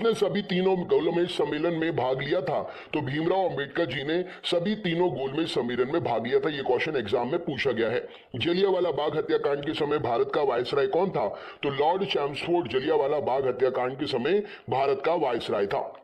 ने सभी तीनों गोलमेज सम्मेलन में भाग लिया था? तो भीमराव अंबेडकर जी ने सभी तीनों गोलमेज सम्मेलन में भाग लिया था। ये क्वेश्चन एग्जाम में पूछा गया है। जलियांवाला बाग हत्याकांड के समय भारत का वायसराय कौन था? तो लॉर्ड चैम्सफोर्ड जलियांवाला बाग हत्याकांड के समय भारत का वायसराय था।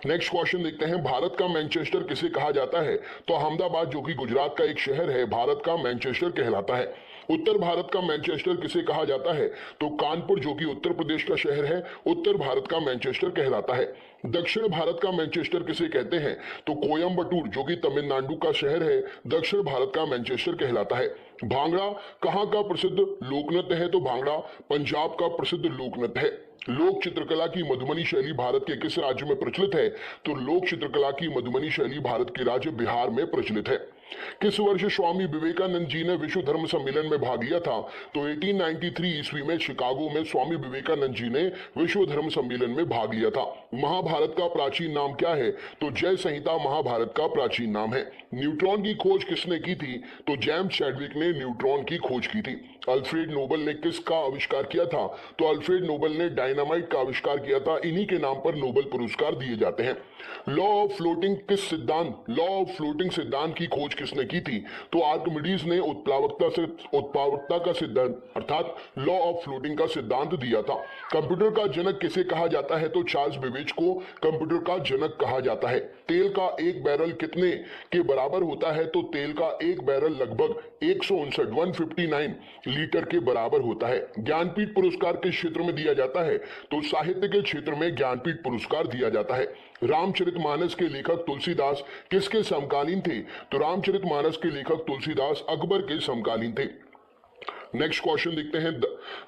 नेक्स्ट क्वेश्चन देखते हैं, भारत का मैनचेस्टर किसे कहा जाता है? तो अहमदाबाद जो कि गुजरात का एक शहर है, भारत का मैनचेस्टर कहलाता है। उत्तर भारत का मैनचेस्टर किसे कहा जाता है? तो कानपुर जो कि उत्तर प्रदेश का शहर है, उत्तर भारत का मैनचेस्टर कहलाता है। दक्षिण भारत का मैनचेस्टर किसे कहते हैं? तो कोयम्बटूर जो कि तमिलनाडु का शहर है, दक्षिण भारत का मैनचेस्टर कहलाता है। भांगड़ा कहाँ का प्रसिद्ध लोकनृत्य है? तो भांगड़ा पंजाब का प्रसिद्ध लोकनृत्य है। लोक चित्रकला की मधुबनी शैली भारत के किस राज्य में प्रचलित है? तो लोक चित्रकला की मधुबनी शैली भारत के राज्य बिहार में प्रचलित है। किस वर्ष स्वामी विवेकानंद जी ने विश्व धर्म सम्मेलन में भाग लिया था? तो 1893 ईस्वी में शिकागो में स्वामी विवेकानंद जी ने विश्व धर्म सम्मेलन में भाग लिया था। महाभारत का प्राचीन नाम क्या है? तो जय संहिता महाभारत का प्राचीन नाम है। न्यूट्रॉन की खोज किसने की थी? तो जेम्स चैडविक ने न्यूट्रॉन की खोज की थी। अल्फ्रेड नोबल ने किसका आविष्कार किया था? तो अल्फ्रेड नोबल ने डायनामाइट का आविष्कार किया था। इन्हीं के नाम पर नोबेल पुरस्कार दिए जाते हैं। लॉ ऑफ फ्लोटिंग सिद्धांत की खोज किसने की थी? तो आर्किमिडीज ने उत्प्लावकता का सिद्धांत अर्थात लॉ ऑफ फ्लोटिंग का सिद्धांत दिया था। कंप्यूटर का जनक किसे कहा जाता है? तो चार्ल्स बेबेज को कंप्यूटर का जनक कहा जाता है। तेल का एक बैरल कितने के बराबर होता है? तो तेल का एक बैरल लगभग 159 लीटर के बराबर होता है। ज्ञानपीठ पुरस्कार किस क्षेत्र में दिया जाता है? तो साहित्य के क्षेत्र में ज्ञानपीठ पुरस्कार दिया जाता है। रामचरितमानस के लेखक तुलसीदास किसके समकालीन थे? तो रामचरितमानस के लेखक तुलसीदास अकबर के समकालीन थे। नेक्स्ट क्वेश्चन देखते हैं,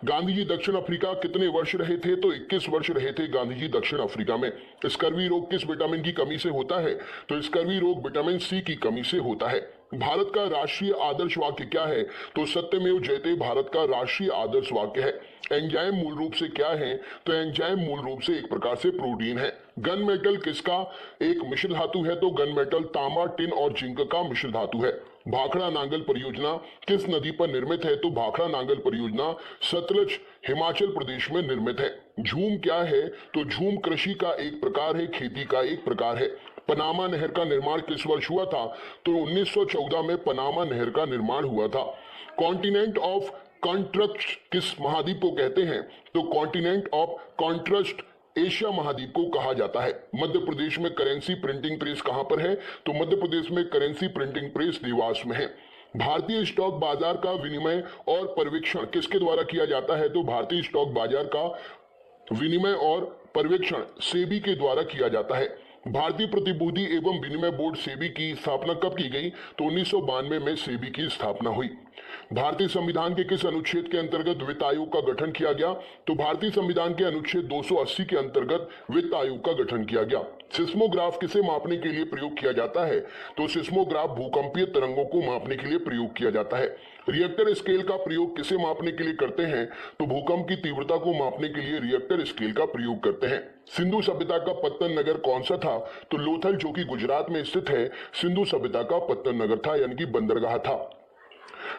गांधी जी दक्षिण अफ्रीका कितने वर्ष रहे थे? तो 21 वर्ष रहे थे गांधी जी दक्षिण अफ्रीका में। स्कर्वी रोग किस विटामिन की कमी से होता है? तो स्कर्वी रोग विटामिन सी की कमी से होता है। भारत का राष्ट्रीय आदर्श वाक्य क्या है? तो सत्यमेव जयते भारत का राष्ट्रीय आदर्श वाक्य है। एंजाइम मूल रूप से क्या है? तो एंजाइम मूल रूप से एक प्रकार से प्रोटीन है। गन मेटल किसका एक मिश्र धातु है? तो गन मेटल तांबा, टिन और जिंक का मिश्र धातु है। भाखड़ा नांगल परियोजना किस नदी पर निर्मित है? तो भाखड़ा नांगल परियोजना सतलज हिमाचल प्रदेश में निर्मित है। झूम क्या है? तो झूम कृषि का एक प्रकार है, खेती का एक प्रकार है। पनामा नहर का निर्माण किस वर्ष हुआ था? तो 1914 में पनामा नहर का निर्माण हुआ था। कॉन्टिनेंट ऑफ कॉन्ट्रस्ट किस महाद्वीप को कहते हैं? तो कॉन्टिनेंट ऑफ कॉन्ट्रस्ट एशिया महाद्वीप को कहा जाता है। मध्य प्रदेश में करेंसी प्रिंटिंग प्रेस कहां पर है? तो मध्य प्रदेश में करेंसी प्रिंटिंग प्रेस देवास में है। भारतीय स्टॉक बाजार का विनिमय और पर्यवेक्षण किसके द्वारा किया जाता है? तो भारतीय स्टॉक बाजार का विनिमय और पर्यवेक्षण सेबी के द्वारा किया जाता है। भारतीय प्रतिभूति एवं विनिमय बोर्ड सेबी की स्थापना कब की गई? तो 1992 में सेबी की स्थापना हुई। भारतीय संविधान के किस अनुच्छेद के अंतर्गत वित्त आयोग का गठन किया गया? तो भारतीय संविधान के अनुच्छेद 280 के अंतर्गत वित्त आयोग का गठन किया गया। सिस्मोग्राफ किसे मापने के लिए प्रयोग किया जाता है? तो सिस्मोग्राफ भूकंपीय तरंगों को मापने के लिए प्रयोग किया जाता है। रिएक्टर स्केल का प्रयोग किसे मापने के लिए करते हैं? तो भूकंप की तीव्रता को मापने के लिए रिएक्टर स्केल का प्रयोग करते हैं। सिंधु सभ्यता का पत्तन नगर कौन सा था? तो लोथल जो कि गुजरात में स्थित है, सिंधु सभ्यता का पत्तन नगर था, यानी कि बंदरगाह था।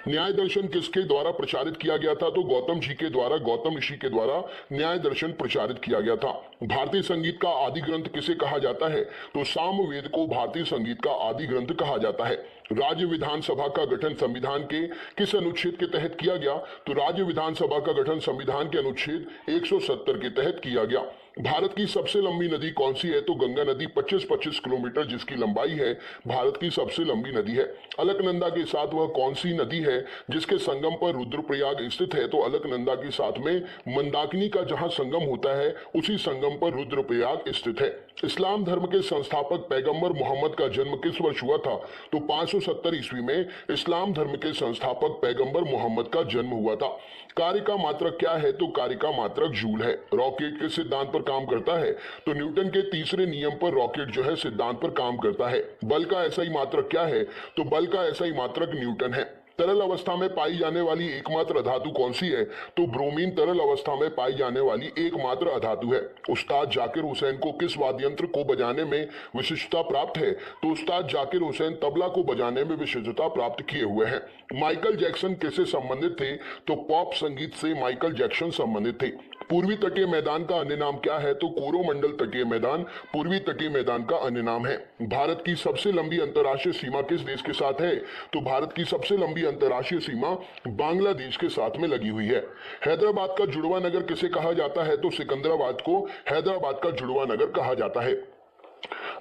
न्याय दर्शन किसके द्वारा प्रचारित किया गया था? तो गौतम जी के द्वारा, गौतम ऋषि के द्वारा न्याय दर्शन प्रचारित किया गया था। भारतीय संगीत का आदि ग्रंथ किसे कहा जाता है? तो सामवेद को भारतीय संगीत का आदि ग्रंथ कहा जाता है। राज्य विधानसभा का गठन संविधान के किस अनुच्छेद के तहत किया गया? तो राज्य विधानसभा का गठन संविधान के अनुच्छेद 170 के तहत किया गया। भारत की सबसे लंबी नदी कौन सी है? तो गंगा नदी 25-25 किलोमीटर जिसकी लंबाई है, भारत की सबसे लंबी नदी है। अलकनंदा के साथ वह कौन सी नदी है जिसके संगम पर रुद्रप्रयाग स्थित है? तो अलकनंदा के साथ में मंदाकिनी का जहां संगम होता है, उसी संगम पर रुद्रप्रयाग स्थित है। इस्लाम धर्म के संस्थापक पैगंबर मोहम्मद का जन्म किस वर्ष हुआ था? तो 570 ईस्वी में इस्लाम धर्म के संस्थापक पैगंबर मोहम्मद का जन्म हुआ था। कार्य का मात्रक क्या है? तो कार्य का मात्रक जूल है। रॉकेट के सिद्धांत पर काम करता है? तो न्यूटन के तीसरे नियम पर रॉकेट जो है सिद्धांत पर काम करता है। बल का एसआई मात्रक क्या है? तो बल का एसआई मात्रक न्यूटन है। तरल अवस्था में पाई जाने वाली एकमात्र अधातु कौन सी है? तो ब्रोमीन तरल अवस्था में पाई जाने वाली एकमात्र अधातु है। उस्ताद जाकिर हुसैन को किस वाद्य यंत्र को बजाने में विशिष्टता प्राप्त है? तो उस्ताद जाकिर हुसैन तबला को बजाने में विशिष्टता प्राप्त किए हुए हैं। माइकल जैक्सन किससे संबंधित थे? तो पॉप संगीत से माइकल जैक्सन संबंधित थे। पूर्वी तटीय मैदान का अन्य नाम क्या है? तो कोरोमंडल तटीय मैदान पूर्वी तटीय मैदान का अन्य नाम है। भारत की सबसे लंबी अंतर्राष्ट्रीय सीमा किस देश के साथ है? तो भारत की सबसे लंबी अंतर्राष्ट्रीय सीमा बांग्लादेश के साथ में लगी हुई है। हैदराबाद का जुड़वा नगर किसे कहा जाता है? तो सिकंदराबाद को हैदराबाद का जुड़वा नगर कहा जाता है।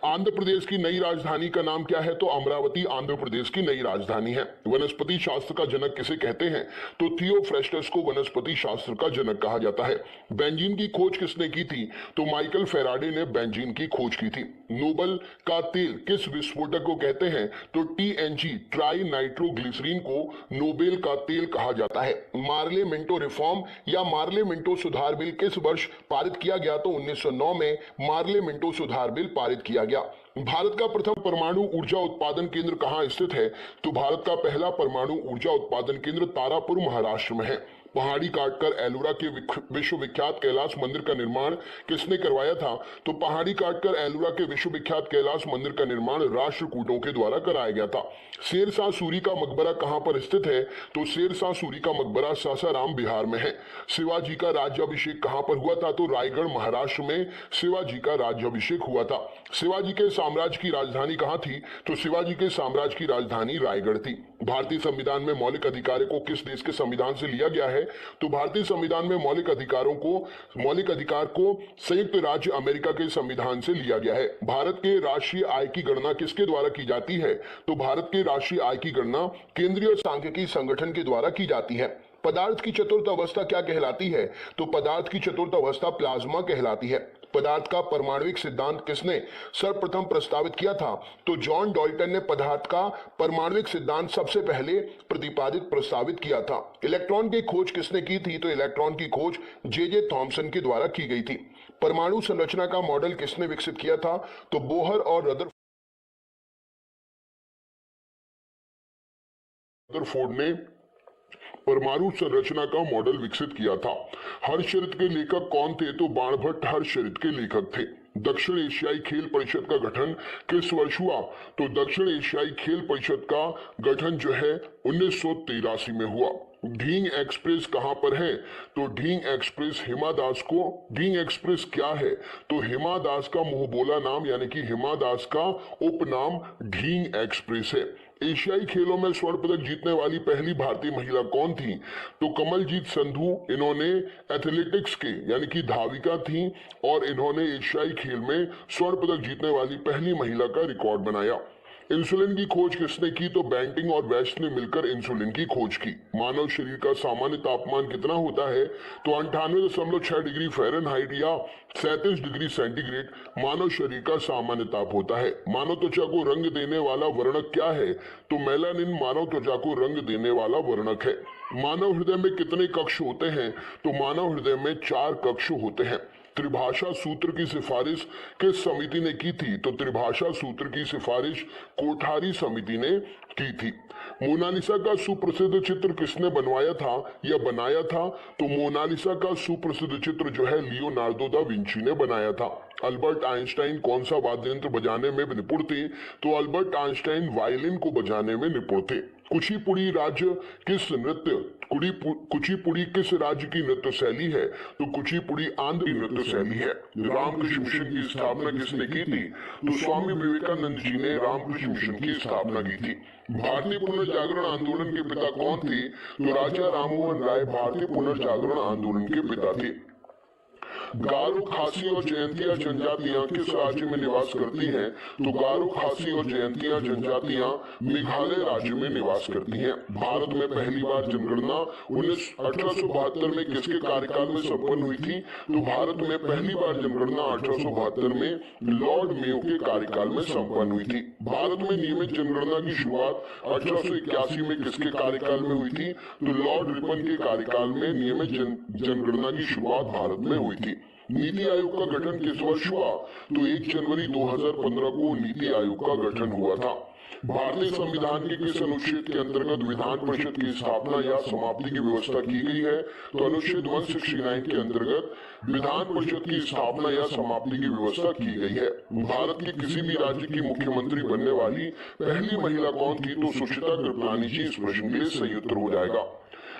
आंध्र प्रदेश की नई राजधानी का नाम क्या है? तो अमरावती आंध्र प्रदेश की नई राजधानी है। वनस्पति शास्त्र का जनक किसे कहते हैं? तो थियोफ्रेस्टस को वनस्पति शास्त्र का जनक कहा जाता है। बेंजीन की खोज किसने की थी? तो माइकल फेराडे ने बेंजीन की खोज की थी। नोबल का तेल किस विस्फोटक को कहते हैं? तो टीएनजी ट्राई नाइट्रोग्लिसरीन को नोबेल का तेल कहा जाता है। मार्ले मिंटो रिफॉर्म या मार्ले मिंटो सुधार बिल किस वर्ष पारित किया गया? तो 1909 में मार्ले मिंटो सुधार बिल पारित किया गया। भारत का प्रथम परमाणु ऊर्जा उत्पादन केंद्र कहाँ स्थित है? तो भारत का पहला परमाणु ऊर्जा उत्पादन केंद्र तारापुर महाराष्ट्र में है। पहाड़ी काटकर एलोरा के विश्वविख्यात कैलाश मंदिर का निर्माण किसने करवाया था? तो पहाड़ी काटकर एलोरा के विश्वविख्यात कैलाश मंदिर का निर्माण राष्ट्रकूटों के द्वारा कराया गया था। शेरशाह सूरी का मकबरा कहां पर स्थित है? तो शेरशाह सूरी का मकबरा सासाराम बिहार में है। शिवाजी का राज्याभिषेक कहां पर हुआ था? तो रायगढ़ महाराष्ट्र में शिवाजी का राज्याभिषेक हुआ था। शिवाजी के साम्राज्य की राजधानी कहां थी? तो शिवाजी के साम्राज्य की राजधानी रायगढ़ थी। भारतीय संविधान में मौलिक अधिकारों को किस देश के संविधान से लिया गया है? तो भारतीय संविधान में मौलिक अधिकार को संयुक्त राज्य अमेरिका के संविधान से लिया गया है। भारत के राष्ट्रीय आय की गणना किसके द्वारा की जाती है? तो भारत के राष्ट्रीय आय की गणना केंद्रीय सांख्यिकी संगठन के द्वारा की जाती है। पदार्थ की चतुर्थ अवस्था क्या कहलाती है? तो पदार्थ की चतुर्थ अवस्था प्लाज्मा कहलाती है। पदार्थ का परमाणुविक सिद्धांत किसने सर्वप्रथम प्रस्तावित किया था? तो जॉन डॉल्टन ने पदार्थ का परमाणुविक सिद्धांत सबसे पहले प्रस्तावित किया था। इलेक्ट्रॉन की खोज किसने की थी? तो इलेक्ट्रॉन की खोज जे थॉमसन के द्वारा की गई थी। परमाणु संरचना का मॉडल किसने विकसित किया था? तो बोहर और रदरफोर्ड ने परमाणु संरचना का मॉडल विकसित किया था। हर्षचरित के लेखक कौन थे? तो बाणभट्ट हर्षचरित के लेखक थे। दक्षिण एशियाई खेल परिषद का गठन किस वर्ष हुआ? तो दक्षिण एशियाई खेल परिषद का गठन जो है 1983 में हुआ। ढींग एक्सप्रेस कहां पर है? तो ढींग एक्सप्रेस ढींग एक्सप्रेस क्या है? तो हिमा दास का मुंहबोला नाम यानी कि हिमा दास का उपनाम ढींग एक्सप्रेस है। एशियाई खेलों में स्वर्ण पदक जीतने वाली पहली भारतीय महिला कौन थी? तो कमलजीत संधू। इन्होंने एथलेटिक्स के यानी कि धाविका थी और इन्होंने एशियाई खेल में स्वर्ण पदक जीतने वाली पहली महिला का रिकॉर्ड बनाया। इंसुलिन की खोज किसने की? तो बेंटिंग और वेस्ट ने मिलकर इंसुलिन की खोज की। मानव शरीर का सामान्य तापमान कितना होता है? तो 98.6 डिग्री फ़ारेनहाइट या 37 डिग्री सेंटीग्रेड मानव शरीर का सामान्य ताप होता है। मानव त्वचा को रंग देने वाला वर्णक क्या है? तो मेलानिन मानव त्वचा को रंग देने वाला वर्णक है। मानव हृदय में कितने कक्ष होते हैं? तो मानव हृदय में 4 कक्ष होते हैं। त्रिभाषा सूत्र की सिफारिश किस समिति ने की थी? तो त्रिभाषा सूत्र की सिफारिश कोठारी समिति ने की थी। मोनालिसा का सुप्रसिद्ध चित्र किसने बनवाया था या बनाया था? तो मोनालिसा का सुप्रसिद्ध चित्र जो है लियोनार्डो दा विंची ने बनाया था। अल्बर्ट आइंस्टाइन कौन सा वाद्य यंत्र बजाने में निपुण थे? तो अल्बर्ट आइंस्टाइन वायलिन को बजाने में निपुण थे। कुचिपुड़ी किस राज्य की नृत्य शैली है? तो कुचिपुड़ी आंध्र की नृत्य शैली है। रामकृष्ण मिशन की स्थापना किसने की थी? तो स्वामी विवेकानंद जी ने रामकृष्ण मिशन की स्थापना की थी। भारतीय पुनर्जागरण आंदोलन के पिता कौन थे? तो राजा राममोहन राय भारतीय पुनर्जागरण आंदोलन के पिता थे। गारो, खासी और जयंतिया जनजातियां किस राज्य में निवास करती हैं? तो गारो, खासी और जयंतिया जनजातियां मेघालय राज्य में निवास करती हैं। भारत में पहली बार जनगणना 1872 में किसके कार्यकाल में संपन्न हुई थी? तो भारत में पहली बार जनगणना 1872 में लॉर्ड मेयो के कार्यकाल में संपन्न हुई थी। भारत में नियमित जनगणना की शुरुआत 1881 में किसके कार्यकाल में हुई थी? तो लॉर्ड रिपन के कार्यकाल में नियमित जनगणना की शुरुआत भारत में हुई थी। नीति आयोग का गठन किस वर्ष हुआ? तो 1 जनवरी 2015 को नीति आयोग का गठन हुआ था। भारतीय संविधान के किस अनुच्छेद के अंतर्गत विधान परिषद की स्थापना या समाप्ति की व्यवस्था की गई है? तो अनुच्छेद 169 के अंतर्गत विधान परिषद की स्थापना या समाप्ति की व्यवस्था की गई है। भारत के किसी भी राज्य की मुख्यमंत्री बनने वाली पहली महिला कौन थी? तो सुचिता कृपलानी जी। इस प्रश्न के लिए सही उत्तर हो जाएगा।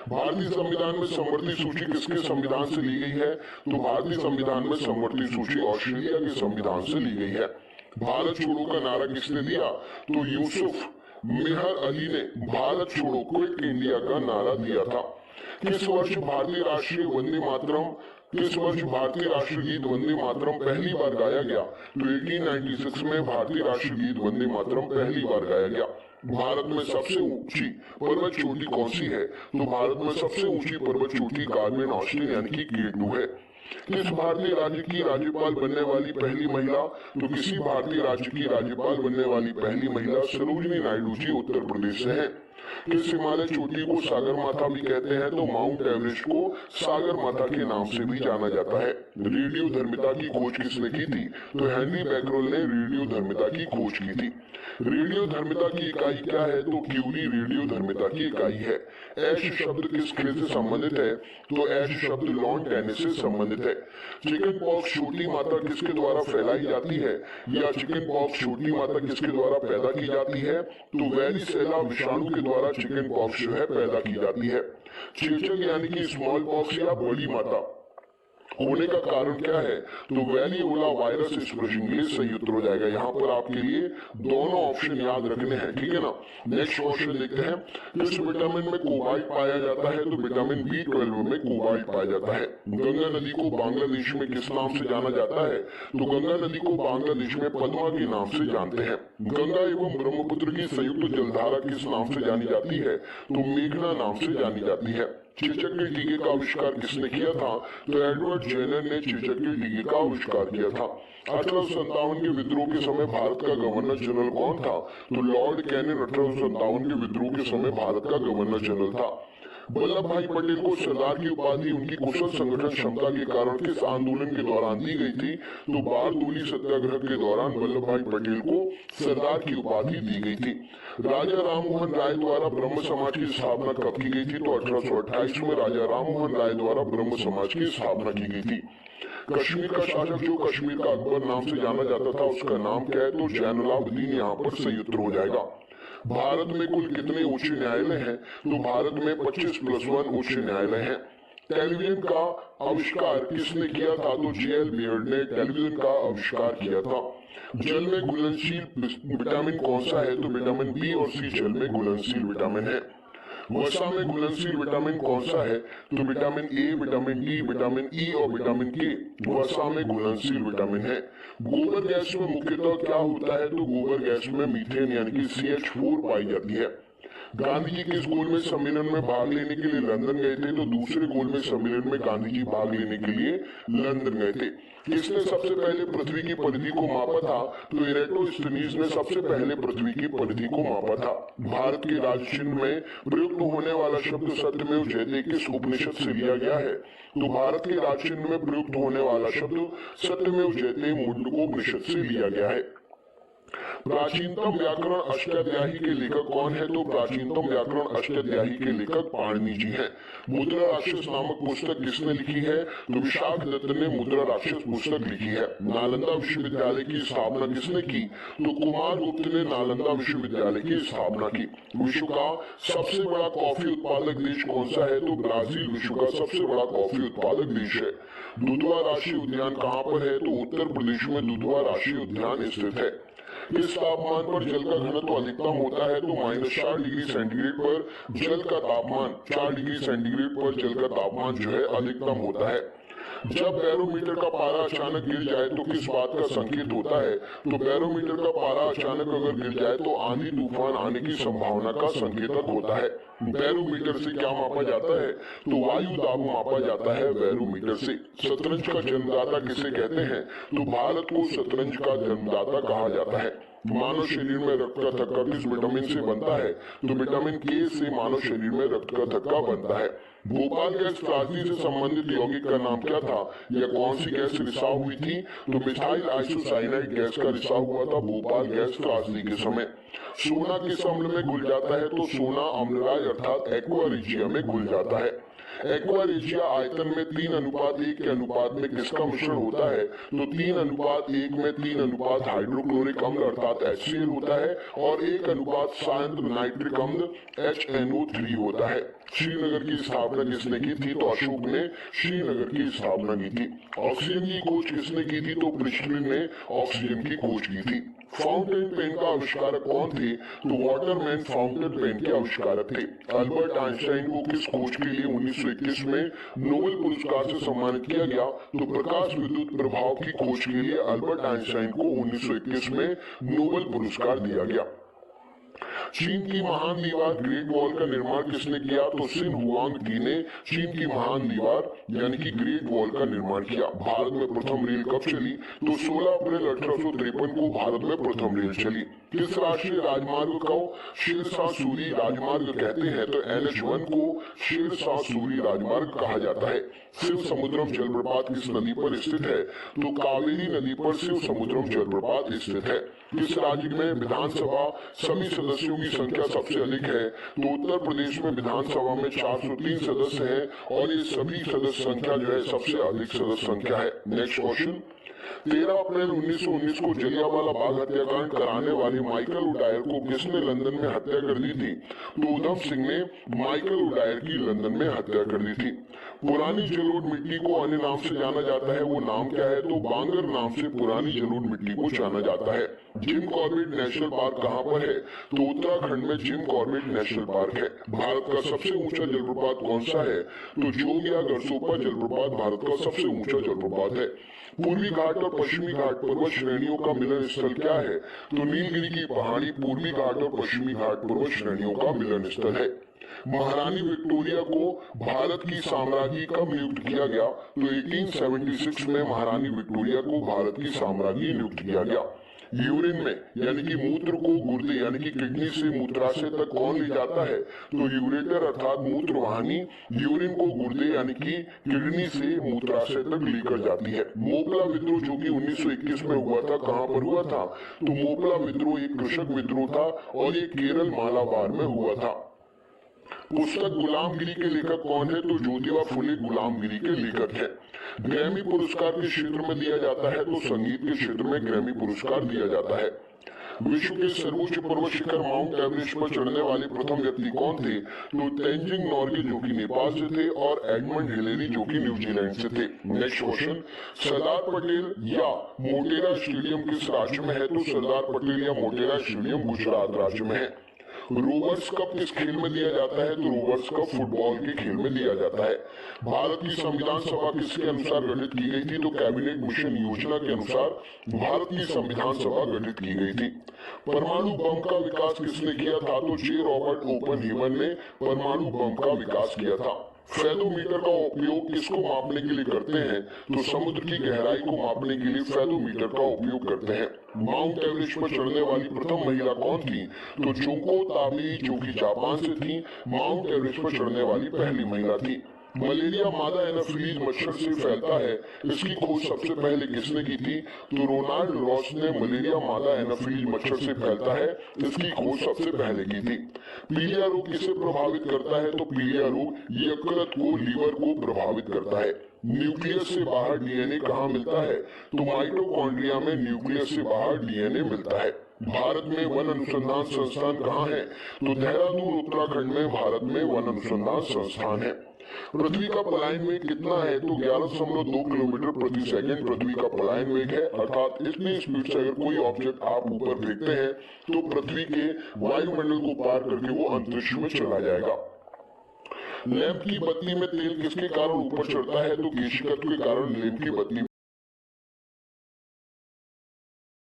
भारतीय संविधान में समवर्ती सूची किसके संविधान से ली गई है? तो भारतीय संविधान में समवर्ती सूची ऑस्ट्रेलिया के संविधान से ली गई है। भारत छोड़ो का नारा किसने दिया? तो यूसुफ मेहर अली ने भारत छोड़ो क्विट इंडिया का नारा दिया था। किस वर्ष भारतीय राष्ट्रीय वंदे मातरम किस वर्ष भारतीय राष्ट्रगीत वंदे मातरम पहली बार गाया गया? तो 1896 में भारतीय राष्ट्रगीत वंदे मातरम पहली बार गाया गया। भारत में सबसे ऊंची पर्वत चोटी कौन सी है? तो भारत में सबसे ऊंची पर्वत चोटी गार्मेन ऑस्टिन यानी कि K2 है। किस भारतीय राज्य की राज्यपाल बनने वाली पहली महिला? तो किसी भारतीय राज्य की राज्यपाल बनने वाली पहली महिला सरोजिनी नायडू जी उत्तर प्रदेश से हैं। किस हिमालय चोटी को सागर माथा भी कहते हैं? तो माउंट एवरेस्ट को सागर माथा के नाम से भी जाना जाता है। रेडियो धर्मिता की खोज किसने की थी? तो हेनरी बैकरोल ने रेडियो धर्मिता की खोज की थी। रेडियो धर्मिता की इकाई क्या है? तो क्यूरी रेडियो धर्मिता की इकाई है। ऐश शब्द किस खेल से संबंधित है? तो ऐश शब्द लॉन टेनिस से संबंधित है। चिकन पॉक्स छोटी मात्रा किसके द्वारा फैलाई जाती है? या चिकन पॉक्स छोटी मात्रा किसके द्वारा पैदा की जाती है? तो वेरिसेला विषाणु के द्वारा चिकन पॉक्स जो है पैदा की जाती है। चेचक यानी कि स्मॉल पॉक्स या बड़ी माता होने का कारण क्या है? तो वेरियोला वायरस स्प्रेडिंग सही उत्तर हो जाएगा। यहाँ पर आपके लिए दोनों ऑप्शन याद रखने हैं, ठीक है ना। नेक्स्ट क्वेश्चन देखते हैं, किस विटामिन में कोबाल्ट पाया जाता है? तो विटामिन B12 में कोबाल्ट पाया जाता है। गंगा नदी को बांग्लादेश में किस नाम से जाना जाता है? तो गंगा नदी को बांग्लादेश में पद्मा के नाम से जानते हैं। गंगा एवं ब्रह्मपुत्र की संयुक्त जलधारा किस नाम से जानी जाती है? तो मेघना नाम से जानी जाती है। चेचक के टीके का आविष्कार किसने किया था? तो एडवर्ड जेनर ने चेचक के टीके का आविष्कार किया था। 1857 के विद्रोह के समय भारत का गवर्नर जनरल कौन था? तो लॉर्ड कैनिंग 1857 के विद्रोह के समय भारत का गवर्नर जनरल था। वल्लभ भाई पटेल को सरदार की उपाधि उनकी कुशल संगठन क्षमता के कारण किस आंदोलन के दौरान दी गई थी? तो बारडोली सत्याग्रह के दौरान वल्लभ भाई पटेल को सरदार की उपाधि दी गई थी। राजा राममोहन राय द्वारा ब्रह्म समाज की स्थापना कब की गई थी? तो 1828 में राजा राममोहन राय द्वारा ब्रह्म समाज की स्थापना की गई थी। कश्मीर का शासक जो कश्मीर का अकबर नाम से जाना जाता था उसका नाम क्या है? तो जैनुलाब्दीन यहाँ पर सही उत्तर हो जाएगा। भारत में कुल कितने उच्च न्यायालय हैं? तो भारत में 25+1 उच्च न्यायालय हैं। टेलीविजन का आविष्कार किसने किया था? तो J.L. बियर्ड ने टेलीविजन का आविष्कार किया था। जल में घुलनशील विटामिन कौन सा है? तो विटामिन B और C जल में घुलनशील विटामिन है। वसा में घुलनशील विटामिन कौन सा है? तो vitamin A, vitamin D, vitamin E और विटामिन K वसा में घुलनशील विटामिन है। गोबर गैस में मुख्यतः क्या होता है? तो गोबर गैस में मीथेन यानी कि CH4 पाई जाती है। गांधी जी किस गोलमेज सम्मेलन में भाग लेने के लिए लंदन गए थे? तो दूसरे गोलमेज सम्मेलन में गांधी जी भाग लेने के लिए लंदन गए थे। किसने सबसे पहले पृथ्वी की परिधि को मापा था? तो इरेटोस्थनीज ने सबसे पहले पृथ्वी की परिधि को मापा था। भारत के राज चिन्ह में प्रयुक्त होने वाला शब्द सत्यमेव जयते किस उपनिषद से लिया गया है? तो भारत के राज चिन्ह में प्रयुक्त होने वाला शब्द सत्यमेव जयते मुंडकोपनिषद से लिया गया है। प्राचीनतम व्याकरण अष्टाध्यायी के लेखक कौन है? तो प्राचीनतम व्याकरण अष्टाध्यायी के लेखक पाणिनि जी हैं। मुद्रा राक्षस नामक पुस्तक किसने लिखी है? तो विशाख दत्त ने मुद्रा राक्षस पुस्तक लिखी है। नालंदा विश्वविद्यालय की स्थापना किसने की? तो कुमार गुप्त ने नालंदा विश्वविद्यालय की स्थापना की। विश्व का सबसे बड़ा कॉफी उत्पादक देश कौन सा है? तो ब्राजील विश्व का सबसे बड़ा कॉफी उत्पादक देश है। दुधवा राष्ट्रीय उद्यान कहाँ पर है? तो उत्तर प्रदेश में दुधवा राष्ट्रीय उद्यान स्थित है। इस तापमान पर जल का घनत्व अधिकतम होता है? तो -4 डिग्री सेंटीग्रेड पर जल का तापमान 4 डिग्री सेंटीग्रेड पर जल का तापमान जो है अधिकतम होता है। जब बैरोमीटर का पारा अचानक गिर जाए तो किस बात का संकेत होता है? तो बैरोमीटर का पारा अचानक अगर गिर जाए तो आंधी तूफान आने की संभावना का संकेतक होता है। बैरोमीटर से क्या मापा जाता है? तो वायु दाब मापा जाता है बैरोमीटर से। शतरंज का जन्मदाता किसे कहते हैं? तो भारत को शतरंज का जन्मदाता कहा जाता है। मानव शरीर में रक्त का थक्का किस विटामिन से बनता है? तो विटामिन K से मानव शरीर में रक्त का थक्का बनता है। भोपाल गैस त्रासदी से संबंधित यौगिक का नाम क्या था? या कौन सी गैस रिसाव हुई थी? तो मिथाइल आइसोसाइनाइड गैस का रिसाव हुआ था भोपाल गैस त्रासदी के समय। सोना किस अम्ल में घुल जाता है? तो सोना अम्लराय अर्थात एक्वा रेजिया में घुल जाता है। एक्वा रेजिया आयतन में 3:1 के अनुपात में किसका मिश्रण होता है? तो 3:1 में 3 हाइड्रोक्लोरिक अम्ल अर्थात HCl होता है और 1 सायंत्र नाइट्रिक अम्ल HNO3 होता है। श्रीनगर की स्थापना किसने की थी? तो अशोक ने श्रीनगर की स्थापना की थी। ऑक्सीजन की खोज किसने की थी? तो प्रिस्टलिन ने ऑक्सीजन की खोज की थी। फाउंटेन पेन का आविष्कारक कौन थे? तो वाटरमैन फाउंटेन पेन के आविष्कारक थे। अल्बर्ट आइंस्टाइन को किस खोज के लिए 1921 में नोबेल पुरस्कार से सम्मानित किया गया? तो प्रकाश विद्युत प्रभाव की खोज के लिए अल्बर्ट आइंस्टाइन को 1921 में नोबेल पुरस्कार दिया गया। चीन की महान दीवार ग्रेट वॉल का निर्माण किसने किया? तो सिन हुआंग ने चीन की महान दीवार यानी कि ग्रेट वॉल का निर्माण किया। भारत में प्रथम रेल कब चली? तो 16 अप्रैल 1853 को भारत में प्रथम रेल चली। किस राष्ट्रीय राजमार्ग को शेरशाह सूरी राजमार्ग कहते हैं? तो NH1 को शेरशाह सूरी राजमार्ग कहा जाता है। शिव समुद्रम जलप्रपात किस नदी पर स्थित है? तो कावेरी नदी पर शिव समुद्रम जलप्रपात स्थित है। किस राज्य में विधानसभा सभी सदस्यों की संख्या सबसे अधिक है? तो उत्तर प्रदेश में विधानसभा में 403 सदस्य हैं और ये सभी सदस्य संख्या जो है सबसे अधिक सदस्य संख्या है। नेक्स्ट क्वेश्चन, 13 अप्रैल 1919 को जलियांवाला बाग हत्याकांड कराने वाले माइकल उडायर को किसने लंदन में हत्या कर दी थी? तो उधम सिंह ने माइकल उडायर की लंदन में हत्या कर दी थी। पुरानी जलोढ़ मिट्टी को अन्य नाम से जाना जाता है, वो नाम क्या है? तो बांगर नाम से पुरानी जलोढ़ मिट्टी को जाना जाता है। जिम कॉर्बेट नेशनल पार्क कहाँ पर है? तो उत्तराखंड में जिम कॉर्बेट नेशनल पार्क है। भारत का सबसे ऊंचा जलप्रपात कौन सा है? तो जोगिया गरसोपा जलप्रपात भारत का सबसे ऊंचा जलप्रपात है। पूर्वी घाट और पश्चिमी घाट पर्वत श्रेणियों का मिलन स्थल क्या है? तो नीलगिरी की पहाड़ी पूर्वी घाट और पश्चिमी घाट पर्वत श्रेणियों का मिलन स्थल है। महारानी विक्टोरिया को भारत की साम्राज्ञी कब नियुक्त किया गया? तो 1876 में महारानी विक्टोरिया को भारत की साम्राज्ञी नियुक्त किया गया। यूरिन में यानी कि मूत्र को गुर्दे यानी कि किडनी से मूत्राशय तक कौन ले जाता है? तो यूरेटर अर्थात मूत्रवाहिनी यूरिन को गुर्दे यानी कि किडनी से मूत्राशय तक लेकर जाती है। मोपला विद्रोह जो कि 1921 में हुआ था, कहां पर हुआ था? तो मोपला विद्रोह एक कृषक विद्रोह था और ये केरल मालाबार में हुआ था। पुस्तक गुलामगिरी के लेखक कौन है? तो ज्योतिबा फुले गुलामगिरी के लेखक है। ग्रैमी पुरस्कार किस क्षेत्र में दिया जाता है? तो संगीत के क्षेत्र में ग्रैमी पुरस्कार दिया जाता है। विश्व के सर्वोच्च पर्वत शिखर माउंट एवरेस्ट पर चढ़ने वाले प्रथम व्यक्ति कौन थे? तो तेंजिंग नॉर्गे जो कि नेपाल से थे और एडमंड हिलेरी जो कि न्यूजीलैंड से थे। नेक्स्ट क्वेश्चन, सरदार पटेल या मोटेरा स्टेडियम किस राज्य में है? तो सरदार पटेल या मोटेरा स्टेडियम गुजरात राज्य में है। रोवर्स कप किस खेल में दिया जाता है? तो रोवर्स कप फुटबॉल के खेल में दिया जाता है। भारत की संविधान सभा किसके अनुसार गठित की गई थी? तो कैबिनेट मिशन योजना के अनुसार भारत की संविधान सभा गठित की गई थी। परमाणु बम का विकास किसने किया था? तो जे रॉबर्ट ओपनहीमर ने परमाणु बम का विकास किया था। फेदोमीटर का उपयोग किसको मापने के लिए करते हैं? तो समुद्र की गहराई को मापने के लिए फेदोमीटर का उपयोग करते हैं। माउंट एवरेस्ट पर चढ़ने वाली प्रथम महिला कौन थी? तो जोको ताबेई जो कि जापान से थी, माउंट एवरेस्ट पर चढ़ने वाली पहली महिला थी। मलेरिया मादा एनाफिलीज मच्छर से फैलता है, इसकी खोज सबसे पहले किसने की थी? तो रोनाल्ड रॉस ने मलेरिया मादा एनाफिलीज मच्छर से फैलता है, इसकी खोज सबसे पहले की थी। पीलिया रोग किसे प्रभावित करता है? तो पीलिया रोग यकृत को, लीवर को प्रभावित करता है। न्यूक्लियस से बाहर डीएनए कहाँ मिलता है? तो माइटोकॉन्ड्रिया में न्यूक्लियस से बाहर डीएनए मिलता है। भारत में वन अनुसंधान संस्थान कहाँ है? तो देहरादून उत्तराखंड में भारत में वन अनुसंधान संस्थान है। पृथ्वी का पलायन वेग कितना है? तो 11.2 किलोमीटर प्रति सेकंड पृथ्वी का पलायन वेग है। अर्थात इतनी स्पीड से अगर कोई ऑब्जेक्ट आप ऊपर फेंकते हैं तो पृथ्वी के वायुमंडल को पार करके वो अंतरिक्ष में चला जाएगा। लैंप की बत्ती में तेल किसके कारण ऊपर चढ़ता है? तो केशिका के कारण लैंप की बत्ती